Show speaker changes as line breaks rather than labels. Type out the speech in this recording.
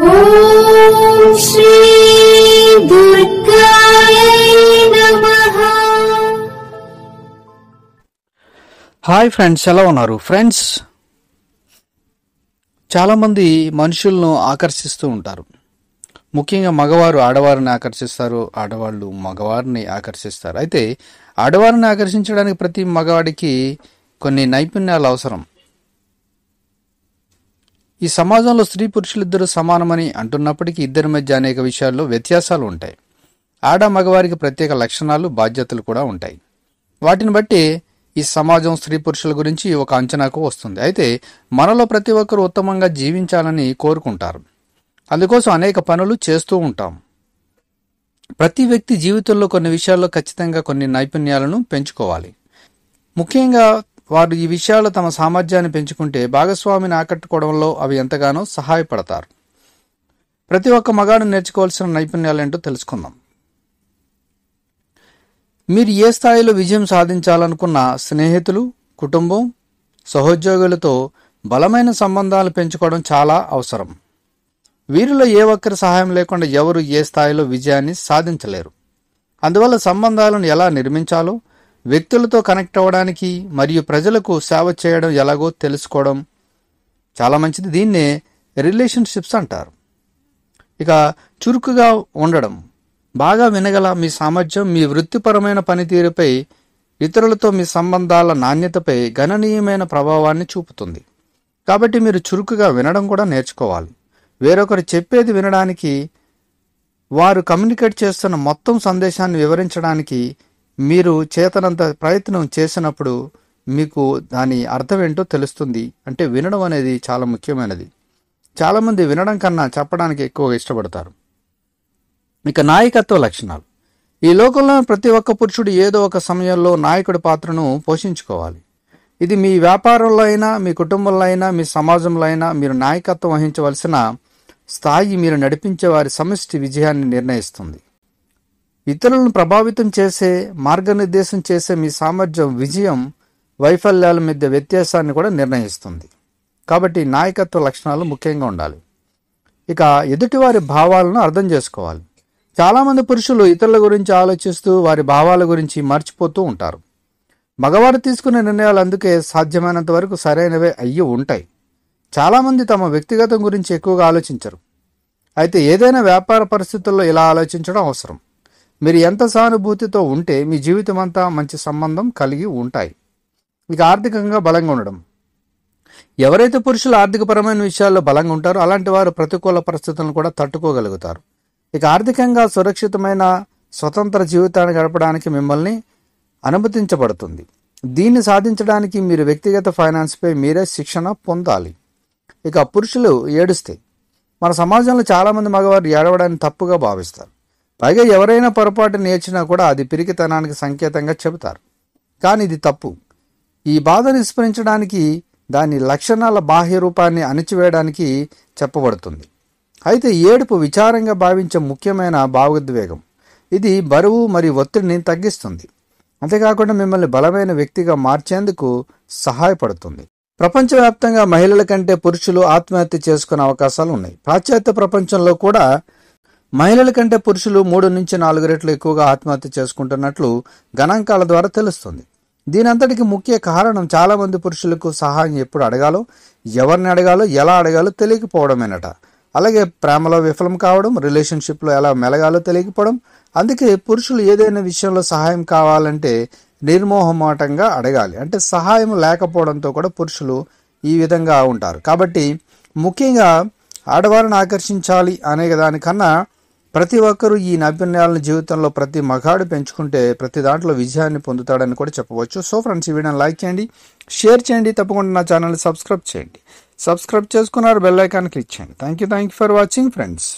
ఓం శ్రీ దుర్గాయ నమః.
Hi friends, ఎలా ఉన్నారు ఫ్రెండ్స్? చాలామంది మనుషులను ఆకర్షిస్తూ ఉంటారు. ముఖ్యంగా మగవారు ఆడవారిని ఆకర్షిస్తారు, ఆడవాళ్ళు మగవారిని ఆకర్షిస్తారు. అయితే ఆడవారిని ఆకర్షించడానికి ప్రతి మగవాడికి కొన్ని నైపుణ్యాలు అవసరం. ఈ సమాజంలో స్త్రీ పురుషులిద్దరూ సమానమని అంటున్నప్పటికీ ఇద్దరి మధ్య అనేక విషయాల్లో వ్యత్యాసాలు ఉంటాయి. ఆడ మగవారికి ప్రత్యేక లక్షణాలు, బాధ్యతలు కూడా ఉంటాయి. వాటిని బట్టి ఈ సమాజం స్త్రీ పురుషుల గురించి ఒక అంచనాకు వస్తుంది. అయితే మనలో ప్రతి ఒక్కరూ ఉత్తమంగా జీవించాలని కోరుకుంటారు. అందుకోసం అనేక పనులు చేస్తూ ఉంటాం. ప్రతి వ్యక్తి జీవితంలో కొన్ని విషయాల్లో ఖచ్చితంగా కొన్ని నైపుణ్యాలను పెంచుకోవాలి. ముఖ్యంగా వారు ఈ విషయాల్లో తమ సామర్థ్యాన్ని పెంచుకుంటే భాగస్వామిని ఆకట్టుకోవడంలో అవి ఎంతగానో సహాయపడతారు. ప్రతి ఒక్క మగాడు నేర్చుకోవాల్సిన నైపుణ్యాలేంటో తెలుసుకుందాం. మీరు ఏ స్థాయిలో విజయం సాధించాలనుకున్న స్నేహితులు, కుటుంబం, సహోద్యోగులతో బలమైన సంబంధాలు పెంచుకోవడం చాలా అవసరం. వీరిలో ఏ ఒక్కరి సహాయం లేకుండా ఎవరు ఏ స్థాయిలో విజయాన్ని సాధించలేరు. అందువల్ల సంబంధాలను ఎలా నిర్మించాలో, వ్యక్తులతో కనెక్ట్ అవ్వడానికి మరియు ప్రజలకు సేవ చేయడం ఎలాగో తెలుసుకోవడం చాలా మంచిది. దీన్నే రిలేషన్షిప్స్ అంటారు. ఇక చురుకుగా ఉండడం, బాగా వినగల మీ సామర్థ్యం మీ వృత్తిపరమైన పనితీరుపై, ఇతరులతో మీ సంబంధాల నాణ్యతపై గణనీయమైన ప్రభావాన్ని చూపుతుంది. కాబట్టి మీరు చురుకుగా వినడం కూడా నేర్చుకోవాలి. వేరొకరు చెప్పేది వినడానికి, వారు కమ్యూనికేట్ చేస్తున్న మొత్తం సందేశాన్ని వివరించడానికి మీరు చేతనంత ప్రయత్నం చేసినప్పుడు మీకు దాని అర్థం ఏంటో తెలుస్తుంది. అంటే వినడం అనేది చాలా ముఖ్యమైనది. చాలామంది వినడం కన్నా చెప్పడానికి ఎక్కువగా ఇష్టపడతారు. ఇక నాయకత్వ లక్షణాలు. ఈ లోకంలో ప్రతి ఒక్క పురుషుడు ఏదో ఒక సమయంలో నాయకుడి పాత్రను పోషించుకోవాలి. ఇది మీ వ్యాపారంలో అయినా, మీ కుటుంబంలో అయినా, మీ సమాజంలో అయినా మీరు నాయకత్వం వహించవలసిన స్థాయి మీరు నడిపించే వారి సమిష్టి విజయాన్ని నిర్ణయిస్తుంది. ఇతరులను ప్రభావితం చేసే, మార్గనిర్దేశం చేసే మీ సామర్థ్యం విజయం, వైఫల్యాల మధ్య వ్యత్యాసాన్ని కూడా నిర్ణయిస్తుంది. కాబట్టి నాయకత్వ లక్షణాలు ముఖ్యంగా ఉండాలి. ఇక ఎదుటివారి భావాలను అర్థం చేసుకోవాలి. చాలామంది పురుషులు ఇతరుల గురించి ఆలోచిస్తూ వారి భావాల గురించి మర్చిపోతూ ఉంటారు. మగవారు తీసుకునే నిర్ణయాలు అందుకే సాధ్యమైనంత వరకు సరైనవే అయ్యి ఉంటాయి. చాలామంది తమ వ్యక్తిగతం గురించి ఎక్కువగా ఆలోచించరు. అయితే ఏదైనా వ్యాపార పరిస్థితుల్లో ఇలా ఆలోచించడం అవసరం. మీరు ఎంత సానుభూతితో ఉంటే మీ జీవితం అంతా మంచి సంబంధం కలిగి ఉంటాయి. ఇక ఆర్థికంగా బలంగా ఉండడం. ఎవరైతే పురుషులు ఆర్థికపరమైన విషయాల్లో బలంగా ఉంటారో అలాంటి వారు ప్రతికూల పరిస్థితులను కూడా తట్టుకోగలుగుతారు. ఇక ఆర్థికంగా సురక్షితమైన స్వతంత్ర జీవితాన్ని గడపడానికి మిమ్మల్ని అనుమతించబడుతుంది. దీన్ని సాధించడానికి మీరు వ్యక్తిగత ఫైనాన్స్పై మీరే శిక్షణ పొందాలి. ఇక పురుషులు ఏడుస్తే. మన సమాజంలో చాలామంది మగవారు ఏడవడాన్ని తప్పుగా భావిస్తారు. పైగా ఎవరైనా పొరపాటు నేర్చినా కూడా అది పిరికితనానికి సంకేతంగా చెబుతారు. కానీ ఇది తప్పు. ఈ బాధను విస్మరించడానికి, దాని లక్షణాల బాహ్య రూపాన్ని అణిచివేయడానికి చెప్పబడుతుంది. అయితే ఏడుపు విచారంగా భావించే ముఖ్యమైన భావోద్వేగం. ఇది బరువు మరియు ఒత్తిడిని తగ్గిస్తుంది. అంతేకాకుండా మిమ్మల్ని బలమైన వ్యక్తిగా మార్చేందుకు సహాయపడుతుంది. ప్రపంచవ్యాప్తంగా మహిళల కంటే పురుషులు ఆత్మహత్య చేసుకునే అవకాశాలు ఉన్నాయి. పాశ్చాత్య ప్రపంచంలో కూడా మహిళల కంటే పురుషులు 3 నుంచి 4 రెట్లు ఎక్కువగా ఆత్మహత్య చేసుకుంటున్నట్లు గణాంకాల ద్వారా తెలుస్తుంది. దీనంతటికి ముఖ్య కారణం చాలామంది పురుషులకు సహాయం ఎప్పుడు అడగాలో, ఎవరిని అడగాలో, ఎలా అడగాలో తెలియకపోవడమేనట. అలాగే ప్రేమలో విఫలం కావడం, రిలేషన్షిప్లో ఎలా మెలగాలో తెలియకపోవడం. అందుకే పురుషులు ఏదైనా విషయంలో సహాయం కావాలంటే నిర్మోహమాటంగా అడగాలి. అంటే సహాయం లేకపోవడంతో కూడా పురుషులు ఈ విధంగా ఉంటారు. కాబట్టి ముఖ్యంగా ఆడవారిని ఆకర్షించాలి అనే దానికన్నా ప్రతి ఒక్కరూ ఈ నైపుణ్యాలను జీవితంలో ప్రతి మగాడు పెంచుకుంటే ప్రతి దాంట్లో విజయాన్ని పొందుతాడని కూడా చెప్పవచ్చు. సో ఫ్రెండ్స్, ఈ వీడియోని లైక్ చేయండి, షేర్ చేయండి, తప్పకుండా నా ఛానల్ని సబ్స్క్రైబ్ చేయండి. సబ్స్క్రైబ్ చేసుకున్నారు, బెల్ ఐకాన్ క్లిక్ చేయండి. Thank you for watching friends.